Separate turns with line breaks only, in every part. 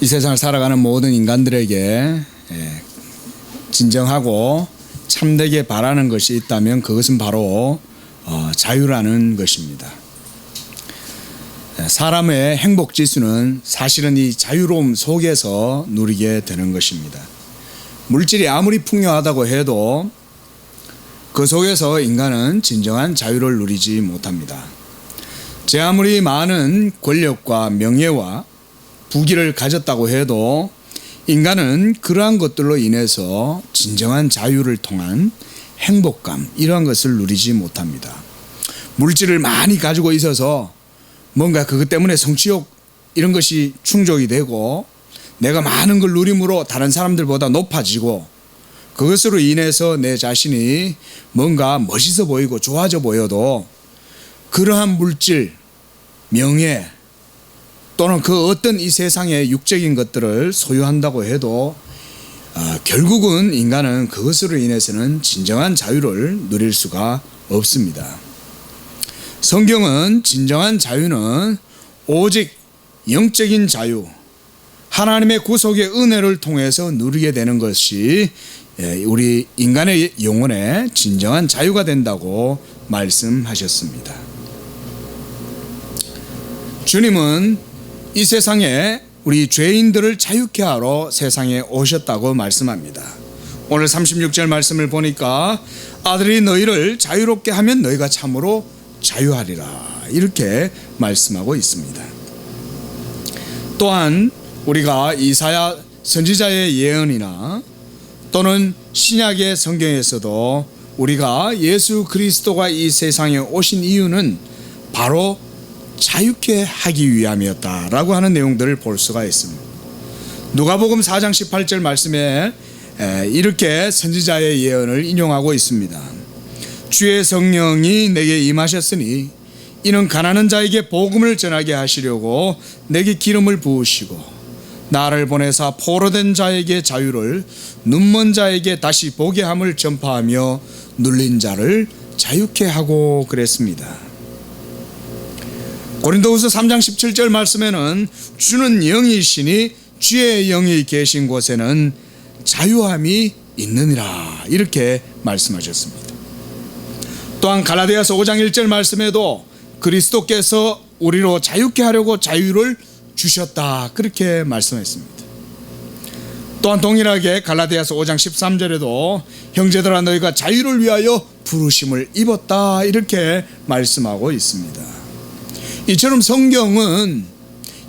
이 세상을 살아가는 모든 인간들에게 진정하고 참되게 바라는 것이 있다면 그것은 바로 자유라는 것입니다. 사람의 행복 지수는 사실은 이 자유로움 속에서 누리게 되는 것입니다. 물질이 아무리 풍요하다고 해도 그 속에서 인간은 진정한 자유를 누리지 못합니다. 제 아무리 많은 권력과 명예와 부귀를 가졌다고 해도 인간은 그러한 것들로 인해서 진정한 자유를 통한 행복감, 이러한 것을 누리지 못합니다. 물질을 많이 가지고 있어서 뭔가 그것 때문에 성취욕 이런 것이 충족이 되고 내가 많은 걸 누림으로 다른 사람들보다 높아지고 그것으로 인해서 내 자신이 뭔가 멋있어 보이고 좋아져 보여도 그러한 물질, 명예 또는 그 어떤 이 세상의 육적인 것들을 소유한다고 해도 결국은 인간은 그것으로 인해서는 진정한 자유를 누릴 수가 없습니다. 성경은 진정한 자유는 오직 영적인 자유, 하나님의 구속의 은혜를 통해서 누리게 되는 것이 우리 인간의 영혼의 진정한 자유가 된다고 말씀하셨습니다. 주님은 이 세상에 우리 죄인들을 자유케 하러 세상에 오셨다고 말씀합니다. 오늘 36절 말씀을 보니까 아들이 너희를 자유롭게 하면 너희가 참으로 자유하리라, 이렇게 말씀하고 있습니다. 또한 우리가 이사야 선지자의 예언이나 또는 신약의 성경에서도 우리가 예수 그리스도가 이 세상에 오신 이유는 바로 자유케 하기 위함이었다라고 하는 내용들을 볼 수가 있습니다. 누가복음 4장 18절 말씀에 이렇게 선지자의 예언을 인용하고 있습니다. 주의 성령이 내게 임하셨으니 이는 가난한 자에게 복음을 전하게 하시려고 내게 기름을 부으시고 나를 보내사 포로된 자에게 자유를, 눈먼 자에게 다시 보게 함을 전파하며 눌린 자를 자유케 하고 그랬습니다. 고린도후서 3장 17절 말씀에는 주는 영이시니 주의 영이 계신 곳에는 자유함이 있느니라, 이렇게 말씀하셨습니다. 또한 갈라디아서 5장 1절 말씀에도 그리스도께서 우리로 자유케 하려고 자유를 주셨다, 그렇게 말씀했습니다. 또한 동일하게 갈라디아서 5장 13절에도 형제들아 너희가 자유를 위하여 부르심을 입었다, 이렇게 말씀하고 있습니다. 이처럼 성경은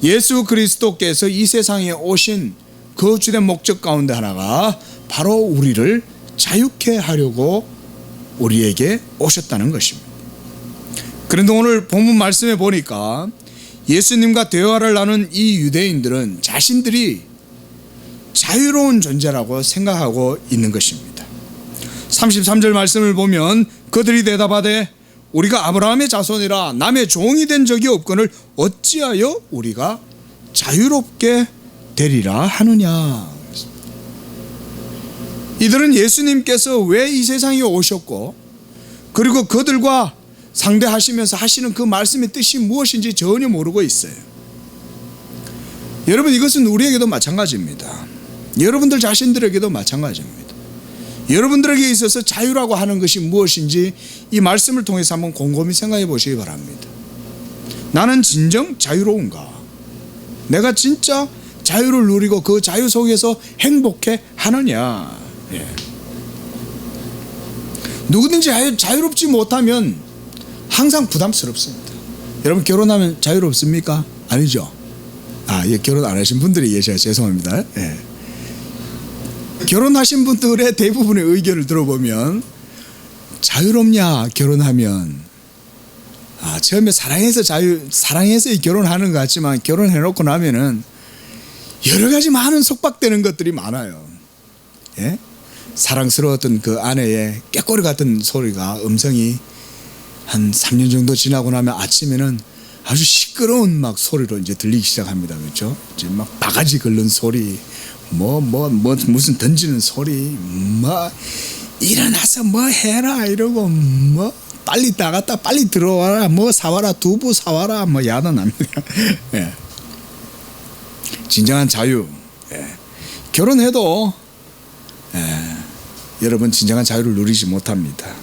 예수 그리스도께서 이 세상에 오신 그 주된 목적 가운데 하나가 바로 우리를 자유케 하려고 우리에게 오셨다는 것입니다. 그런데 오늘 본문 말씀에 보니까 예수님과 대화를 나눈 이 유대인들은 자신들이 자유로운 존재라고 생각하고 있는 것입니다. 33절 말씀을 보면 그들이 대답하되 우리가 아브라함의 자손이라 남의 종이 된 적이 없거늘 어찌하여 우리가 자유롭게 되리라 하느냐. 이들은 예수님께서 왜 이 세상에 오셨고 그리고 그들과 상대하시면서 하시는 그 말씀의 뜻이 무엇인지 전혀 모르고 있어요. 여러분, 이것은 우리에게도 마찬가지입니다. 여러분들 자신들에게도 마찬가지입니다. 여러분들에게 있어서 자유라고 하는 것이 무엇인지 이 말씀을 통해서 한번 곰곰이 생각해 보시기 바랍니다. 나는 진정 자유로운가? 내가 진짜 자유를 누리고 그 자유 속에서 행복해 하느냐? 누구든지 자유롭지 못하면 항상 부담스럽습니다. 여러분, 결혼하면 자유롭습니까? 아니죠? 결혼 안 하신 분들이 계셔서 죄송합니다. 결혼하신 분들의 대부분의 의견을 들어보면 자유롭냐 결혼하면 처음에 사랑해서 결혼하는 것 같지만 결혼해놓고 나면은 여러 가지 많은 속박되는 것들이 많아요. 사랑스러웠던 그 아내의 꾀꼬리 같은 소리가 음성이 한 3년 정도 지나고 나면 아침에는 아주 시끄러운 막 소리로 이제 들리기 시작합니다. 그렇죠? 이제 막 바가지 긁는 소리, 무슨 던지는 소리, 일어나서 뭐 해라 이러고 빨리 나갔다 빨리 들어와라, 뭐 사와라, 두부 사와라, 야단합니다. 진정한 자유. 결혼해도 여러분 진정한 자유를 누리지 못합니다.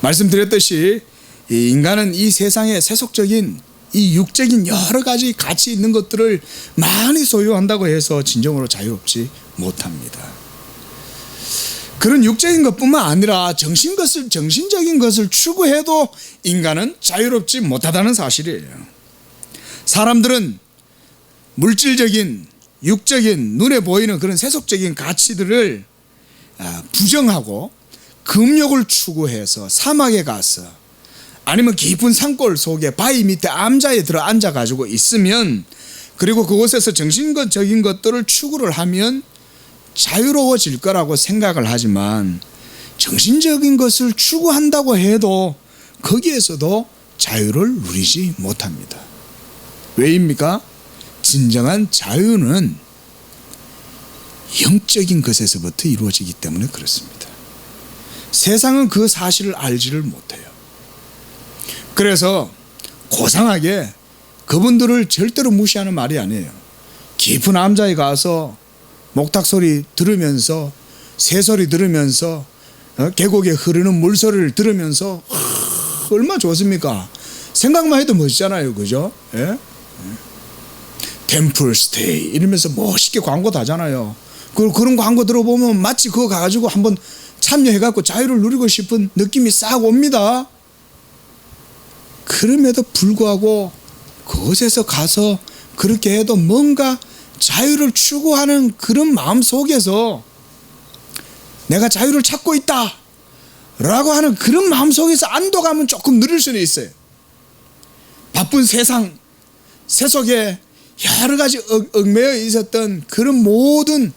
말씀드렸듯이 이 인간은 이 세상의 세속적인 이 육적인 여러 가지 가치 있는 것들을 많이 소유한다고 해서 진정으로 자유롭지 못합니다. 그런 육적인 것뿐만 아니라 정신적인 것을 추구해도 인간은 자유롭지 못하다는 사실이에요. 사람들은 물질적인 육적인 눈에 보이는 그런 세속적인 가치들을 부정하고 금욕을 추구해서 사막에 가서 아니면 깊은 산골 속에 바위 밑에 암자에 들어 앉아가지고 있으면, 그리고 그곳에서 정신적인 것들을 추구를 하면 자유로워질 거라고 생각을 하지만, 정신적인 것을 추구한다고 해도 거기에서도 자유를 누리지 못합니다. 왜입니까? 진정한 자유는 영적인 것에서부터 이루어지기 때문에 그렇습니다. 세상은 그 사실을 알지를 못해요. 그래서 고상하게 그분들을 절대로 무시하는 말이 아니에요. 깊은 암자에 가서 목탁 소리 들으면서, 새소리 들으면서, 계곡에 흐르는 물소리를 들으면서 얼마나 좋습니까? 생각만 해도 멋있잖아요. 그죠? 예? 템플 스테이 이러면서 멋있게 광고도 하잖아요. 그런 광고 들어보면 마치 그거 가가지고 한번 참여해갖고 자유를 누리고 싶은 느낌이 싹 옵니다. 그럼에도 불구하고 그곳에서 가서 그렇게 해도 뭔가 자유를 추구하는 그런 마음 속에서 내가 자유를 찾고 있다 라고 하는 그런 마음 속에서 안도감은 조금 누릴 수는 있어요. 바쁜 세상 세속에 여러 가지 얽매여 있었던 그런 모든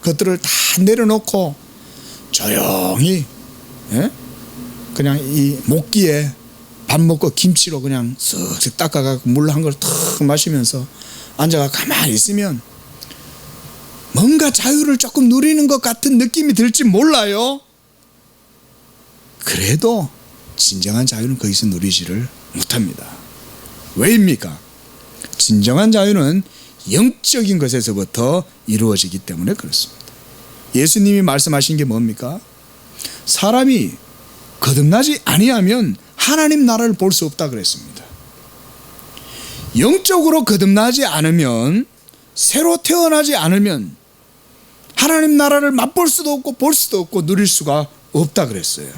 것들을 다 내려놓고 조용히 그냥 이 목기에 밥 먹고 김치로 그냥 쓱쓱 닦아가지고 물 한 걸 탁 마시면서 앉아가 가만히 있으면 뭔가 자유를 조금 누리는 것 같은 느낌이 들지 몰라요. 그래도 진정한 자유는 거기서 누리지를 못합니다. 왜입니까? 진정한 자유는 영적인 것에서부터 이루어지기 때문에 그렇습니다. 예수님이 말씀하신 게 뭡니까? 사람이 거듭나지 아니하면 하나님 나라를 볼 수 없다 그랬습니다. 영적으로 거듭나지 않으면, 새로 태어나지 않으면 하나님 나라를 맛볼 수도 없고 볼 수도 없고 누릴 수가 없다 그랬어요.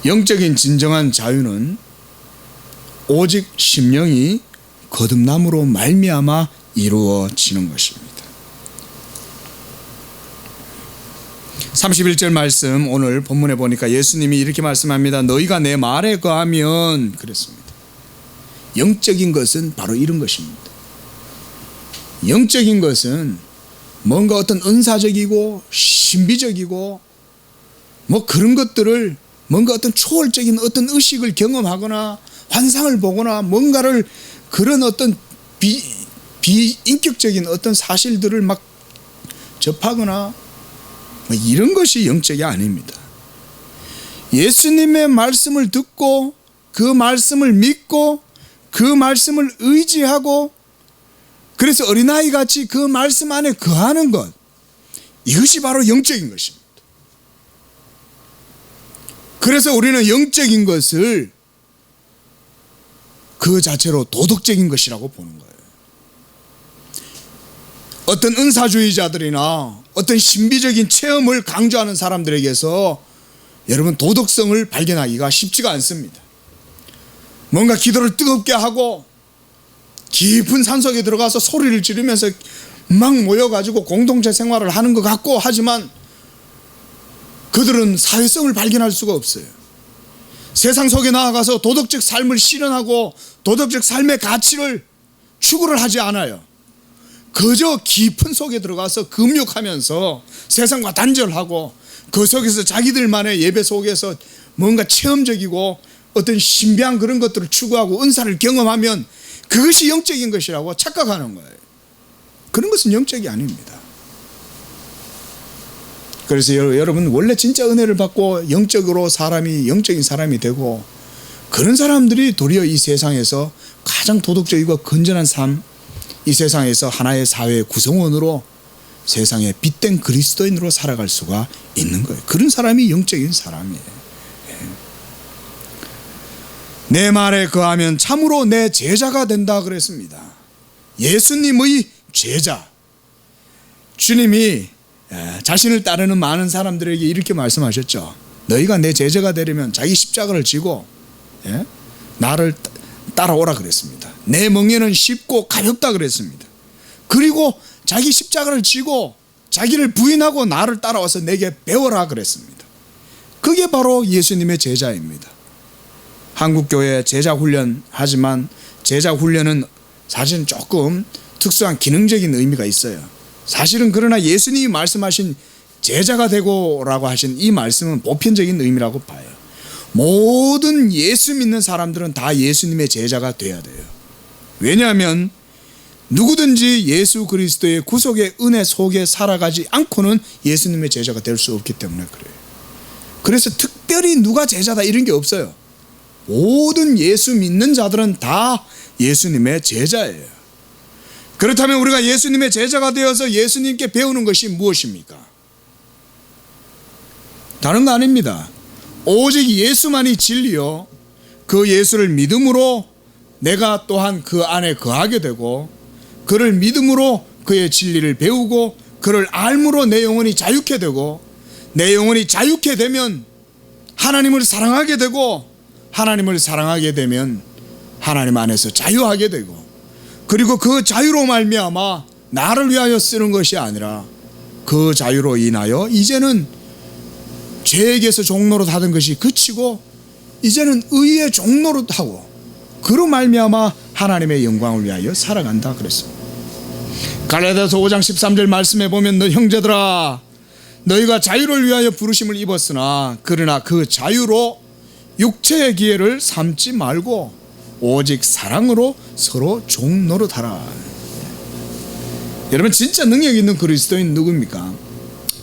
영적인 진정한 자유는 오직 심령이 거듭남으로 말미암아 이루어지는 것입니다. 31절 말씀 오늘 본문에 보니까 예수님이 이렇게 말씀합니다. 너희가 내 말에 거하면 그랬습니다. 영적인 것은 바로 이런 것입니다. 영적인 것은 뭔가 어떤 은사적이고 신비적이고 뭐 그런 것들을 뭔가 어떤 초월적인 어떤 의식을 경험하거나 환상을 보거나 뭔가를 그런 어떤 비인격적인 어떤 사실들을 막 접하거나 뭐 이런 것이 영적이 아닙니다. 예수님의 말씀을 듣고 그 말씀을 믿고 그 말씀을 의지하고 그래서 어린아이 같이 그 말씀 안에 거하는 것, 이것이 바로 영적인 것입니다. 그래서 우리는 영적인 것을 그 자체로 도덕적인 것이라고 보는 거예요. 어떤 은사주의자들이나 어떤 신비적인 체험을 강조하는 사람들에게서 여러분 도덕성을 발견하기가 쉽지가 않습니다. 뭔가 기도를 뜨겁게 하고 깊은 산속에 들어가서 소리를 지르면서 막 모여가지고 공동체 생활을 하는 것 같고 하지만 그들은 사회성을 발견할 수가 없어요. 세상 속에 나아가서 도덕적 삶을 실현하고 도덕적 삶의 가치를 추구를 하지 않아요. 그저 깊은 속에 들어가서 금욕하면서 세상과 단절하고 그 속에서 자기들만의 예배 속에서 뭔가 체험적이고 어떤 신비한 그런 것들을 추구하고 은사를 경험하면 그것이 영적인 것이라고 착각하는 거예요. 그런 것은 영적이 아닙니다. 그래서 여러분 원래 진짜 은혜를 받고 영적으로 사람이 영적인 사람이 되고 그런 사람들이 도리어 이 세상에서 가장 도덕적이고 건전한 삶, 이 세상에서 하나의 사회의 구성원으로 세상에 빛된 그리스도인으로 살아갈 수가 있는 거예요. 그런 사람이 영적인 사람이에요. 내 말에 거하면 참으로 내 제자가 된다 그랬습니다. 예수님의 제자. 주님이 자신을 따르는 많은 사람들에게 이렇게 말씀하셨죠. 너희가 내 제자가 되려면 자기 십자가를 지고 나를 따라오라 그랬습니다. 내 멍에는 쉽고 가볍다 그랬습니다. 그리고 자기 십자가를 지고 자기를 부인하고 나를 따라와서 내게 배워라 그랬습니다. 그게 바로 예수님의 제자입니다. 한국교회 제자훈련 하지만 제자훈련은 사실은 조금 특수한 기능적인 의미가 있어요. 사실은 그러나 예수님이 말씀하신 제자가 되고라고 하신 이 말씀은 보편적인 의미라고 봐요. 모든 예수 믿는 사람들은 다 예수님의 제자가 돼야 돼요. 왜냐하면 누구든지 예수 그리스도의 구속의 은혜 속에 살아가지 않고는 예수님의 제자가 될 수 없기 때문에 그래요. 그래서 특별히 누가 제자다 이런 게 없어요. 모든 예수 믿는 자들은 다 예수님의 제자예요. 그렇다면 우리가 예수님의 제자가 되어서 예수님께 배우는 것이 무엇입니까? 다른 거 아닙니다. 오직 예수만이 진리요, 그 예수를 믿음으로 내가 또한 그 안에 거하게 되고 그를 믿음으로 그의 진리를 배우고 그를 알므로 내 영혼이 자유케 되고 내 영혼이 자유케 되면 하나님을 사랑하게 되고 하나님을 사랑하게 되면 하나님 안에서 자유하게 되고 그리고 그 자유로 말미암아 나를 위하여 쓰는 것이 아니라 그 자유로 인하여 이제는 죄에게서 종노릇 하던 것이 그치고 이제는 의의 종노릇 하고 그로 말미암아 하나님의 영광을 위하여 살아간다 그랬습니다. 갈라디아서 5장 13절 말씀에 보면 너 형제들아 너희가 자유를 위하여 부르심을 입었으나 그러나 그 자유로 육체의 기회를 삼지 말고 오직 사랑으로 서로 종노릇하라. 여러분 진짜 능력 있는 그리스도인 누굽니까?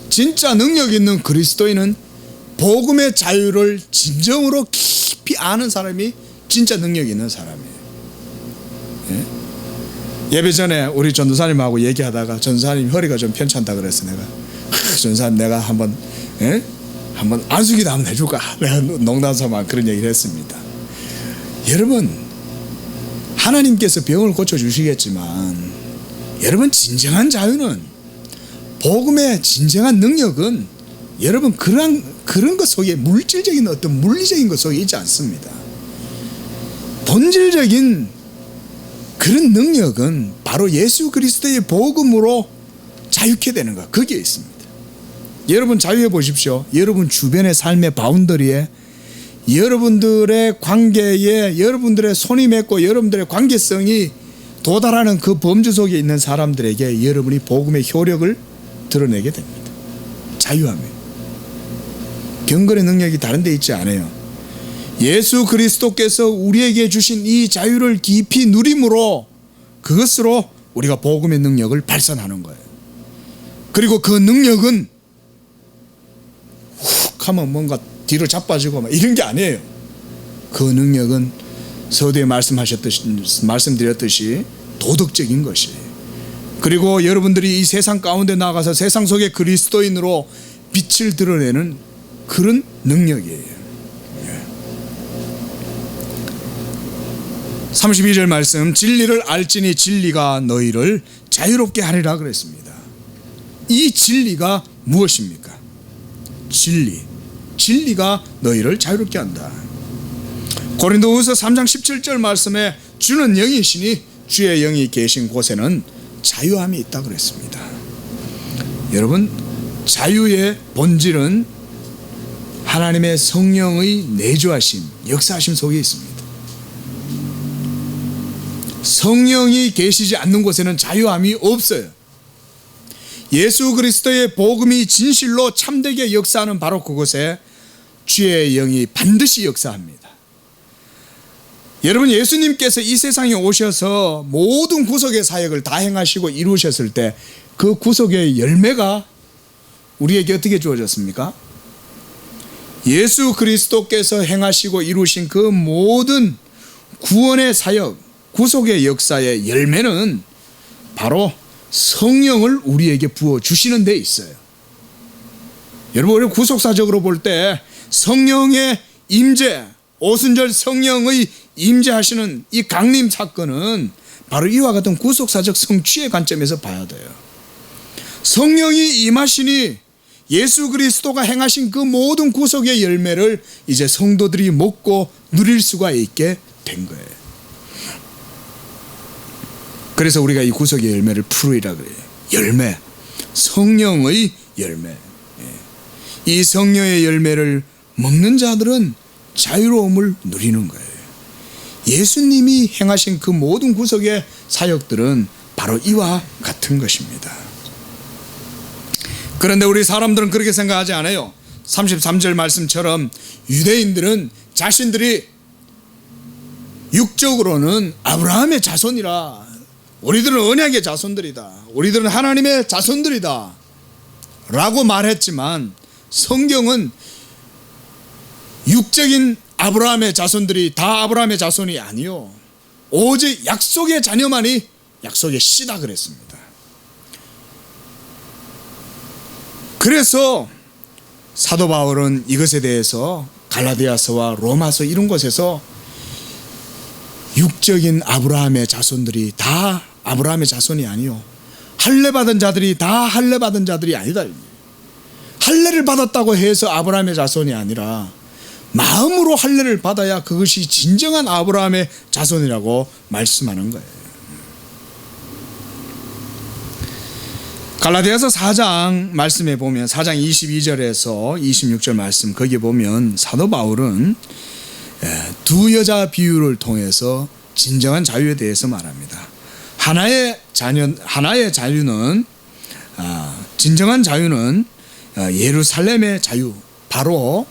진짜 능력 있는 그리스도인은 복음의 자유를 진정으로 깊이 아는 사람이 진짜 능력 있는 사람이에요. 예배 전에 우리 전도사님하고 얘기하다가 전도사님 허리가 좀 편찮다 그래서 내가 전도사님 내가 한번 안수기도 한번 해줄까? 내가 농담삼아 그런 얘기를 했습니다. 여러분 하나님께서 병을 고쳐주시겠지만 여러분 진정한 자유는 복음의 진정한 능력은 여러분 그런 것 속에 물질적인 어떤 물리적인 것 속에 있지 않습니다. 본질적인 그런 능력은 바로 예수 그리스도의 복음으로 자유케 되는 것 거기에 있습니다. 여러분 자유해 보십시오. 여러분 주변의 삶의 바운더리에 여러분들의 관계에 여러분들의 손이 맺고 여러분들의 관계성이 도달하는 그 범주 속에 있는 사람들에게 여러분이 복음의 효력을 드러내게 됩니다. 자유함이에요. 경건의 능력이 다른 데 있지 않아요. 예수 그리스도께서 우리에게 주신 이 자유를 깊이 누림으로 그것으로 우리가 복음의 능력을 발산하는 거예요. 그리고 그 능력은 훅 하면 뭔가 뒤로 자빠지고 막 이런 게 아니에요. 그 능력은 서두에 말씀드렸듯이 도덕적인 것이에요. 그리고 여러분들이 이 세상 가운데 나가서 세상 속의 그리스도인으로 빛을 드러내는 그런 능력이에요. 32절 말씀 진리를 알지니 진리가 너희를 자유롭게 하리라 그랬습니다. 이 진리가 무엇입니까? 진리가 너희를 자유롭게 한다. 고린도후서 3장 17절 말씀에 주는 영이시니 주의 영이 계신 곳에는 자유함이 있다 그랬습니다. 여러분 자유의 본질은 하나님의 성령의 내주하심, 역사하심 속에 있습니다. 성령이 계시지 않는 곳에는 자유함이 없어요. 예수 그리스도의 복음이 진실로 참되게 역사하는 바로 그곳에 주의 영이 반드시 역사합니다. 여러분 예수님께서 이 세상에 오셔서 모든 구속의 사역을 다 행하시고 이루셨을 때 그 구속의 열매가 우리에게 어떻게 주어졌습니까? 예수 그리스도께서 행하시고 이루신 그 모든 구원의 사역, 구속의 역사의 열매는 바로 성령을 우리에게 부어주시는 데 있어요. 여러분, 우리 구속사적으로 볼 때 성령의 임재, 오순절 성령의 임재하시는 이 강림 사건은 바로 이와 같은 구속사적 성취의 관점에서 봐야 돼요. 성령이 임하시니 예수 그리스도가 행하신 그 모든 구속의 열매를 이제 성도들이 먹고 누릴 수가 있게 된 거예요. 그래서 우리가 이 구속의 열매를 프루이라 그래요. 열매, 성령의 열매. 이 성령의 열매를 먹는 자들은 자유로움을 누리는 거예요. 예수님이 행하신 그 모든 구속의 사역들은 바로 이와 같은 것입니다. 그런데 우리 사람들은 그렇게 생각하지 않아요. 33절 말씀처럼 유대인들은 자신들이 육적으로는 아브라함의 자손이라, 우리들은 언약의 자손들이다, 우리들은 하나님의 자손들이다 라고 말했지만, 성경은 육적인 아브라함의 자손들이 다 아브라함의 자손이 아니요, 오직 약속의 자녀만이 약속의 씨다 그랬습니다. 그래서 사도 바울은 이것에 대해서 갈라디아서와 로마서 이런 곳에서 육적인 아브라함의 자손들이 다 아브라함의 자손이 아니요, 할례 받은 자들이 다 할례 받은 자들이 아니다. 할례를 받았다고 해서 아브라함의 자손이 아니라 마음으로 할례를 받아야 그것이 진정한 아브라함의 자손이라고 말씀하는 거예요. 갈라디아서 4장 말씀에 보면 4장 22절에서 26절 말씀, 거기에 보면 사도 바울은 두 여자 비유를 통해서 진정한 자유에 대해서 말합니다. 진정한 자유는 예루살렘의 자유, 바로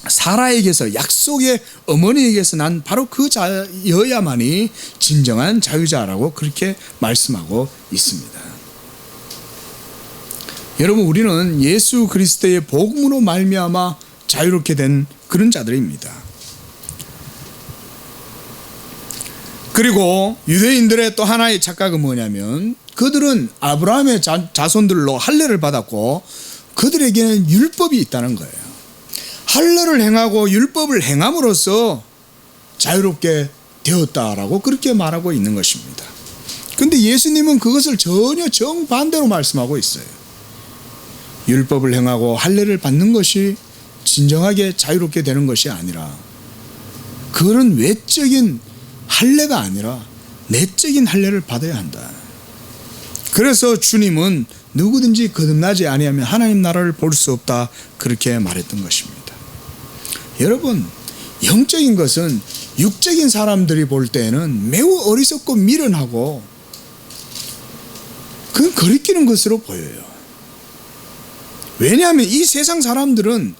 사라에게서, 약속의 어머니에게서 난 바로 그 자여야만이 진정한 자유자라고 그렇게 말씀하고 있습니다. 여러분, 우리는 예수 그리스도의 복음으로 말미암아 자유롭게 된 그런 자들입니다. 그리고 유대인들의 또 하나의 착각은 뭐냐면, 그들은 아브라함의 자손들로 할례를 받았고 그들에게는 율법이 있다는 거예요. 할례를 행하고 율법을 행함으로써 자유롭게 되었다라고 그렇게 말하고 있는 것입니다. 그런데 예수님은 그것을 전혀 정반대로 말씀하고 있어요. 율법을 행하고 할례를 받는 것이 진정하게 자유롭게 되는 것이 아니라, 그런 외적인 할례가 아니라 내적인 할례를 받아야 한다. 그래서 주님은 누구든지 거듭나지 아니하면 하나님 나라를 볼 수 없다, 그렇게 말했던 것입니다. 여러분, 영적인 것은 육적인 사람들이 볼 때는 매우 어리석고 미련하고 그건 거리끼는 것으로 보여요. 왜냐하면 이 세상 사람들은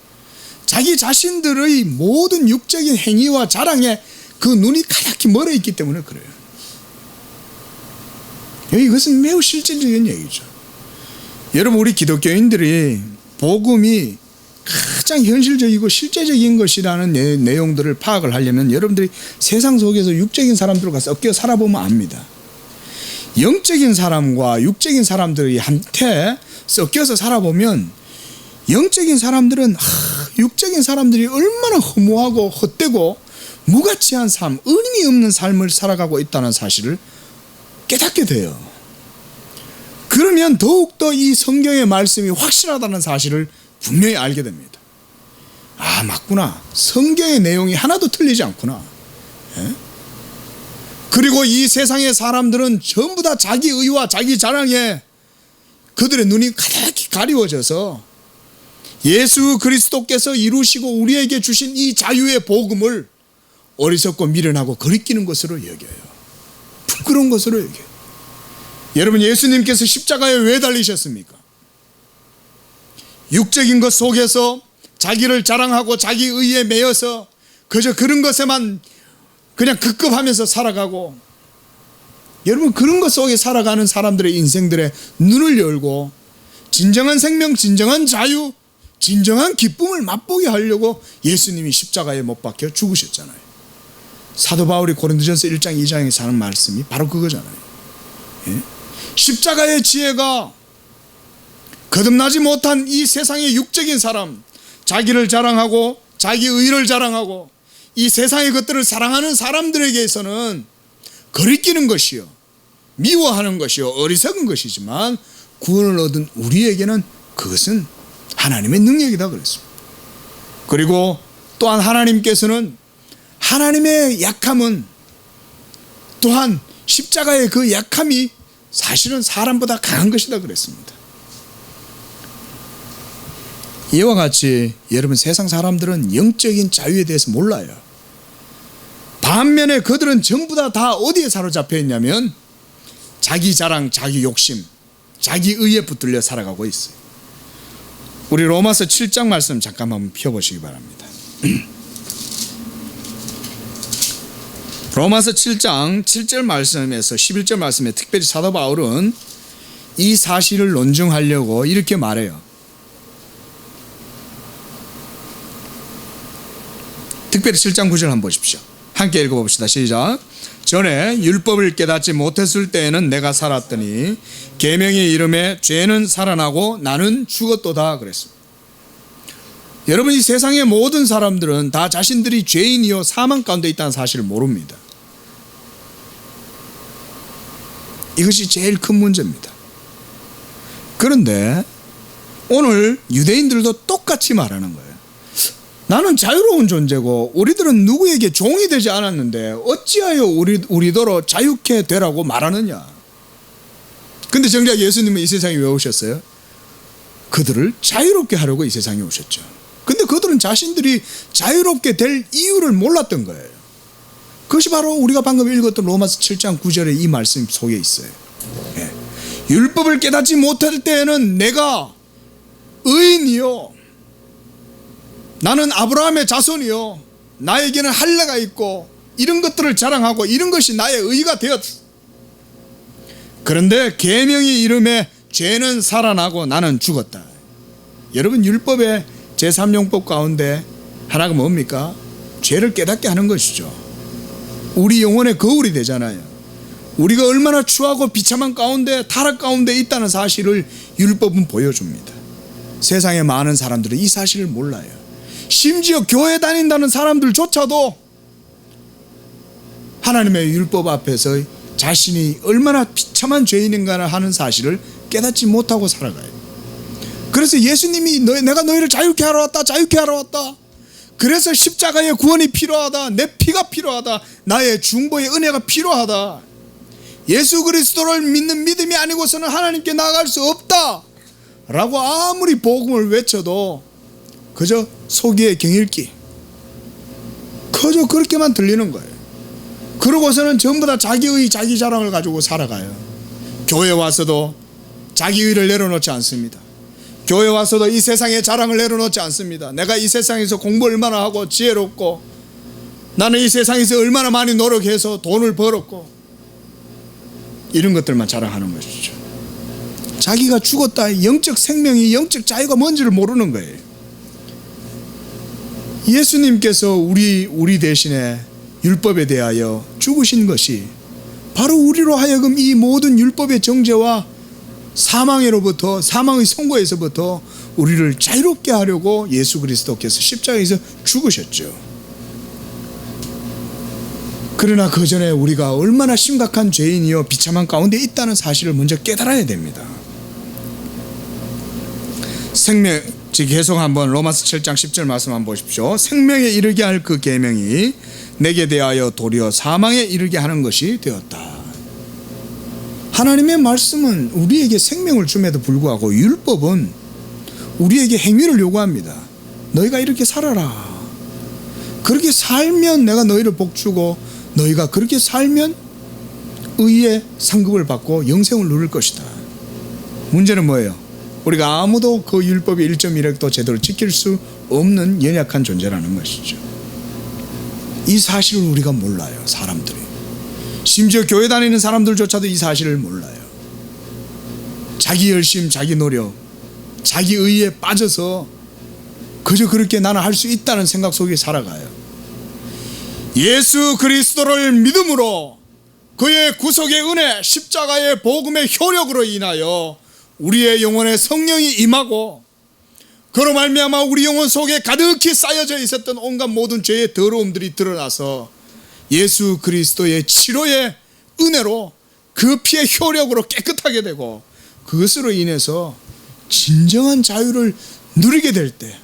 자기 자신들의 모든 육적인 행위와 자랑에 그 눈이 가득히 멀어 있기 때문에 그래요. 이것은 매우 실질적인 얘기죠. 여러분, 우리 기독교인들이 복음이 가장 현실적이고 실제적인 것이라는 내용들을 파악을 하려면 여러분들이 세상 속에서 육적인 사람들과 섞여 살아보면 압니다. 영적인 사람과 육적인 사람들이 한테 섞여서 살아보면, 영적인 사람들은 육적인 사람들이 얼마나 허무하고 헛되고 무가치한 삶, 의미 없는 삶을 살아가고 있다는 사실을 깨닫게 돼요. 그러면 더욱더 이 성경의 말씀이 확실하다는 사실을 분명히 알게 됩니다. 아, 맞구나. 성경의 내용이 하나도 틀리지 않구나. 그리고 이 세상의 사람들은 전부 다 자기 의와 자기 자랑에 그들의 눈이 가득히 가리워져서 예수 그리스도께서 이루시고 우리에게 주신 이 자유의 복음을 어리석고 미련하고 거리끼는 것으로 여겨요. 부끄러운 것으로 여겨요. 여러분, 예수님께서 십자가에 왜 달리셨습니까? 육적인 것 속에서 자기를 자랑하고 자기 의에 매여서 그저 그런 것에만 그냥 급급하면서 살아가고, 여러분, 그런 것 속에 살아가는 사람들의 인생들의 눈을 열고 진정한 생명, 진정한 자유, 진정한 기쁨을 맛보게 하려고 예수님이 십자가에 못 박혀 죽으셨잖아요. 사도 바울이 고린도전서 1장 2장에서 하는 말씀이 바로 그거잖아요. 예? 십자가의 지혜가 거듭나지 못한 이 세상의 육적인 사람, 자기를 자랑하고 자기 의를 자랑하고 이 세상의 것들을 사랑하는 사람들에게서는 거리끼는 것이요, 미워하는 것이요, 어리석은 것이지만 구원을 얻은 우리에게는 그것은 하나님의 능력이다 그랬습니다. 그리고 또한 하나님께서는 하나님의 약함은 또한 십자가의 그 약함이 사실은 사람보다 강한 것이다 그랬습니다. 이와 같이 여러분, 세상 사람들은 영적인 자유에 대해서 몰라요. 반면에 그들은 전부 다 어디에 사로잡혀 있냐면 자기 자랑, 자기 욕심, 자기 의에 붙들려 살아가고 있어요. 우리 로마서 7장 말씀 잠깐 한번 펴보시기 바랍니다. 로마서 7장 7절 말씀에서 11절 말씀에 특별히 사도 바울은 이 사실을 논증하려고 이렇게 말해요. 특별히 7장 9절 한번 보십시오. 함께 읽어봅시다. 시작. 전에 율법을 깨닫지 못했을 때에는 내가 살았더니 계명의 이름에 죄는 살아나고 나는 죽었도다 그랬습니다. 여러분, 이 세상의 모든 사람들은 다 자신들이 죄인이요 사망 가운데 있다는 사실을 모릅니다. 이것이 제일 큰 문제입니다. 그런데 오늘 유대인들도 똑같이 말하는 거예요. 나는 자유로운 존재고 우리들은 누구에게 종이 되지 않았는데 어찌하여 우리더러 자유케 되라고 말하느냐. 근데 정작 예수님은 이 세상에 왜 오셨어요? 그들을 자유롭게 하려고 이 세상에 오셨죠. 근데 그들은 자신들이 자유롭게 될 이유를 몰랐던 거예요. 그것이 바로 우리가 방금 읽었던 로마서 7장 9절의 이 말씀 속에 있어요. 예. 율법을 깨닫지 못할 때에는 내가 의인이요, 나는 아브라함의 자손이요, 나에게는 할례가 있고 이런 것들을 자랑하고 이런 것이 나의 의가 되었어. 그런데 계명의 이름에 죄는 살아나고 나는 죽었다. 여러분, 율법의 제3용법 가운데 하나가 뭡니까? 죄를 깨닫게 하는 것이죠. 우리 영혼의 거울이 되잖아요. 우리가 얼마나 추하고 비참한 가운데, 타락 가운데 있다는 사실을 율법은 보여줍니다. 세상의 많은 사람들은 이 사실을 몰라요. 심지어 교회 다닌다는 사람들조차도 하나님의 율법 앞에서 자신이 얼마나 비참한 죄인인가를 하는 사실을 깨닫지 못하고 살아가요. 그래서 예수님이 내가 너희를 자유케 하러 왔다, 자유케 하러 왔다. 그래서 십자가의 구원이 필요하다, 내 피가 필요하다, 나의 중보의 은혜가 필요하다, 예수 그리스도를 믿는 믿음이 아니고서는 하나님께 나아갈 수 없다 라고 아무리 복음을 외쳐도 그저 소기의 경읽기, 그저 그렇게만 들리는 거예요. 그러고서는 전부 다 자기의 자기 자랑을 가지고 살아가요. 교회 와서도 자기 의를 내려놓지 않습니다. 교회 와서도 이 세상의 자랑을 내려놓지 않습니다. 내가 이 세상에서 공부 얼마나 하고 지혜롭고, 나는 이 세상에서 얼마나 많이 노력해서 돈을 벌었고, 이런 것들만 자랑하는 것이죠. 자기가 죽었다, 영적 생명이, 영적 자유가 뭔지를 모르는 거예요. 예수님께서 우리 대신에 율법에 대하여 죽으신 것이 바로 우리로 하여금 이 모든 율법의 정죄와 사망으로부터, 사망의 선고에서부터 우리를 자유롭게 하려고 예수 그리스도께서 십자가에서 죽으셨죠. 그러나 그 전에 우리가 얼마나 심각한 죄인이요 비참한 가운데 있다는 사실을 먼저 깨달아야 됩니다. 계속 한번 로마서 7장 10절 말씀 한번 보십시오. 생명에 이르게 할 그 계명이 내게 대하여 도리어 사망에 이르게 하는 것이 되었다. 하나님의 말씀은 우리에게 생명을 줌에도 불구하고 율법은 우리에게 행위를 요구합니다. 너희가 이렇게 살아라. 그렇게 살면 내가 너희를 복주고, 너희가 그렇게 살면 의의 상급을 받고 영생을 누릴 것이다. 문제는 뭐예요? 우리가 아무도 그 율법의 1.1획도 제대로 지킬 수 없는 연약한 존재라는 것이죠. 이 사실을 우리가 몰라요, 사람들이. 심지어 교회 다니는 사람들조차도 이 사실을 몰라요. 자기 열심, 자기 노력, 자기 의에 빠져서 그저 그렇게 나는 할 수 있다는 생각 속에 살아가요. 예수 그리스도를 믿음으로 그의 구속의 은혜, 십자가의 복음의 효력으로 인하여 우리의 영혼에 성령이 임하고 그로 말미암아 우리 영혼 속에 가득히 쌓여져 있었던 온갖 모든 죄의 더러움들이 드러나서 예수 그리스도의 치료의 은혜로 그 피의 효력으로 깨끗하게 되고 그것으로 인해서 진정한 자유를 누리게 될 때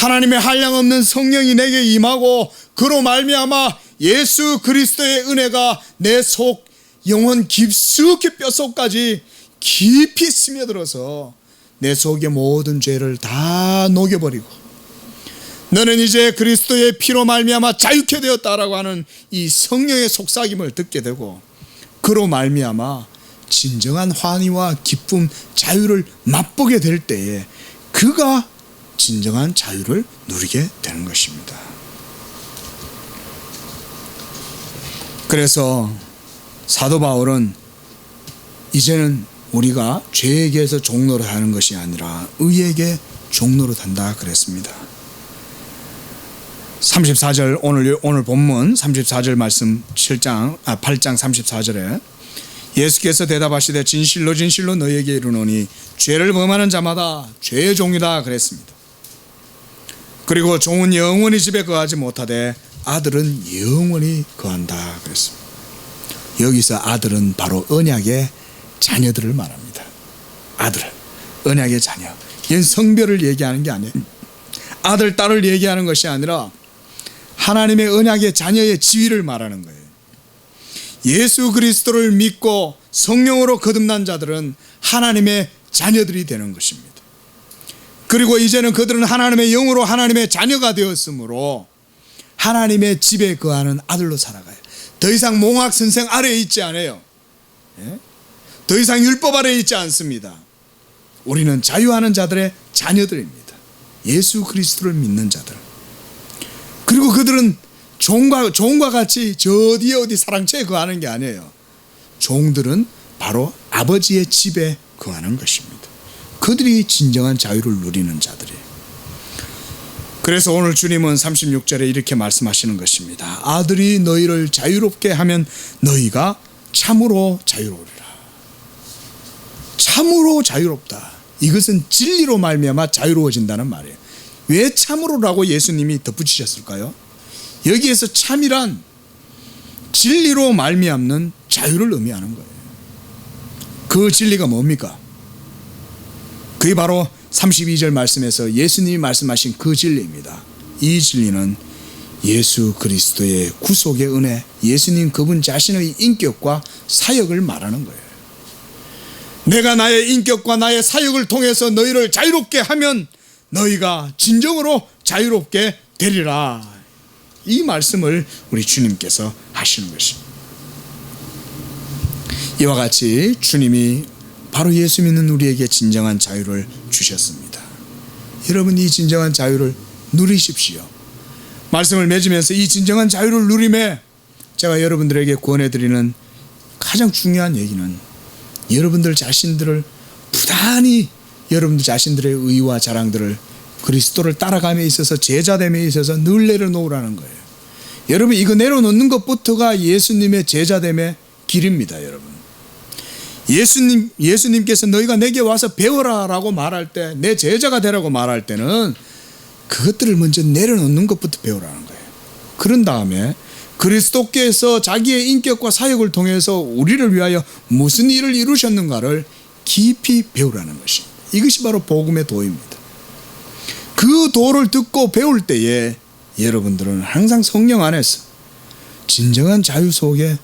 하나님의 한량없는 성령이 내게 임하고 그로 말미암아 예수 그리스도의 은혜가 내 속 영혼 깊숙이 뼛속까지 깊이 스며들어서 내 속의 모든 죄를 다 녹여버리고 너는 이제 그리스도의 피로 말미암아 자유케 되었다라고 하는 이 성령의 속삭임을 듣게 되고 그로 말미암아 진정한 환희와 기쁨, 자유를 맛보게 될 때에 그가 진정한 자유를 누리게 되는 것입니다. 그래서 사도 바울은 이제는 우리가 죄에게서 종노릇 하는 것이 아니라 의에게 종노릇 한다 그랬습니다. 34절 오늘 본문 34절 말씀 8장 34절에 예수께서 대답하시되 진실로 진실로 너희에게 이르노니 죄를 범하는 자마다 죄의 종이다 그랬습니다. 그리고 종은 영원히 집에 거하지 못하되 아들은 영원히 거한다 그랬습니다. 여기서 아들은 바로 언약의 자녀들을 말합니다. 아들, 언약의 자녀. 이건 성별을 얘기하는 게 아니에요. 아들, 딸을 얘기하는 것이 아니라 하나님의 언약의 자녀의 지위를 말하는 거예요. 예수 그리스도를 믿고 성령으로 거듭난 자들은 하나님의 자녀들이 되는 것입니다. 그리고 이제는 그들은 하나님의 영으로 하나님의 자녀가 되었으므로 하나님의 집에 거하는 아들로 살아가요. 더 이상 몽학 선생 아래에 있지 않아요. 더 이상 율법 아래에 있지 않습니다. 우리는 자유하는 자들의 자녀들입니다. 예수 그리스도를 믿는 자들. 그리고 그들은 종과 같이 저 어디 사랑채에 거하는 게 아니에요. 종들은 바로 아버지의 집에 거하는 것입니다. 그들이 진정한 자유를 누리는 자들이에요. 그래서 오늘 주님은 36절에 이렇게 말씀하시는 것입니다. 아들이 너희를 자유롭게 하면 너희가 참으로 자유로우리라. 참으로 자유롭다. 이것은 진리로 말미암아 자유로워진다는 말이에요. 왜 참으로라고 예수님이 덧붙이셨을까요? 여기에서 참이란 진리로 말미암는 자유를 의미하는 거예요. 그 진리가 뭡니까? 그게 바로 32절 말씀에서 예수님이 말씀하신 그 진리입니다. 이 진리는 예수 그리스도의 구속의 은혜, 예수님 그분 자신의 인격과 사역을 말하는 거예요. 내가 나의 인격과 나의 사역을 통해서 너희를 자유롭게 하면 너희가 진정으로 자유롭게 되리라. 이 말씀을 우리 주님께서 하시는 것입니다. 이와 같이 주님이 바로 예수 믿는 우리에게 진정한 자유를 주셨습니다. 여러분, 이 진정한 자유를 누리십시오. 말씀을 맺으면서 이 진정한 자유를 누림에 제가 여러분들에게 권해드리는 가장 중요한 얘기는 여러분들 자신들을 부단히 여러분들 자신들의 의와 자랑들을 그리스도를 따라감에 있어서 제자됨에 있어서 늘 내려놓으라는 거예요. 여러분, 이거 내려놓는 것부터가 예수님의 제자됨의 길입니다. 여러분, 예수님께서 너희가 내게 와서 배워라 라고 말할 때, 내 제자가 되라고 말할 때는 그것들을 먼저 내려놓는 것부터 배우라는 거예요. 그런 다음에 그리스도께서 자기의 인격과 사역을 통해서 우리를 위하여 무슨 일을 이루셨는가를 깊이 배우라는 것입니다. 이것이 바로 복음의 도입니다. 그 도를 듣고 배울 때에 여러분들은 항상 성령 안에서 진정한 자유 속에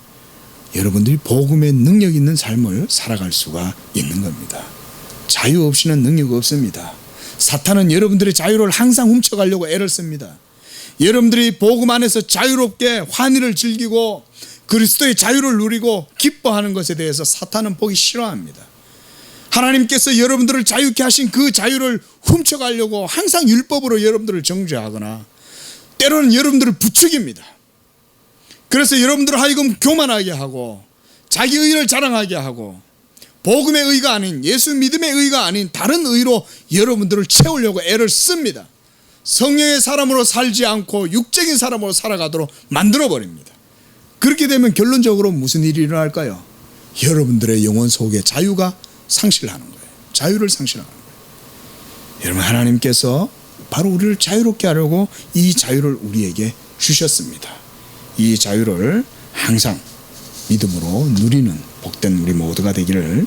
여러분들이 복음의 능력 있는 삶을 살아갈 수가 있는 겁니다. 자유 없이는 능력 없습니다. 사탄은 여러분들의 자유를 항상 훔쳐가려고 애를 씁니다. 여러분들이 복음 안에서 자유롭게 환희를 즐기고 그리스도의 자유를 누리고 기뻐하는 것에 대해서 사탄은 보기 싫어합니다. 하나님께서 여러분들을 자유케 하신 그 자유를 훔쳐가려고 항상 율법으로 여러분들을 정죄하거나 때로는 여러분들을 부추깁니다. 그래서 여러분들을 하여금 교만하게 하고 자기 의를 자랑하게 하고 복음의 의가 아닌, 예수 믿음의 의가 아닌 다른 의로 여러분들을 채우려고 애를 씁니다. 성령의 사람으로 살지 않고 육적인 사람으로 살아가도록 만들어 버립니다. 그렇게 되면 결론적으로 무슨 일이 일어날까요? 여러분들의 영혼 속에 자유가 상실하는 거예요. 자유를 상실하는 거예요. 여러분, 하나님께서 바로 우리를 자유롭게 하려고 이 자유를 우리에게 주셨습니다. 이 자유를 항상 믿음으로 누리는 복된 우리 모두가 되기를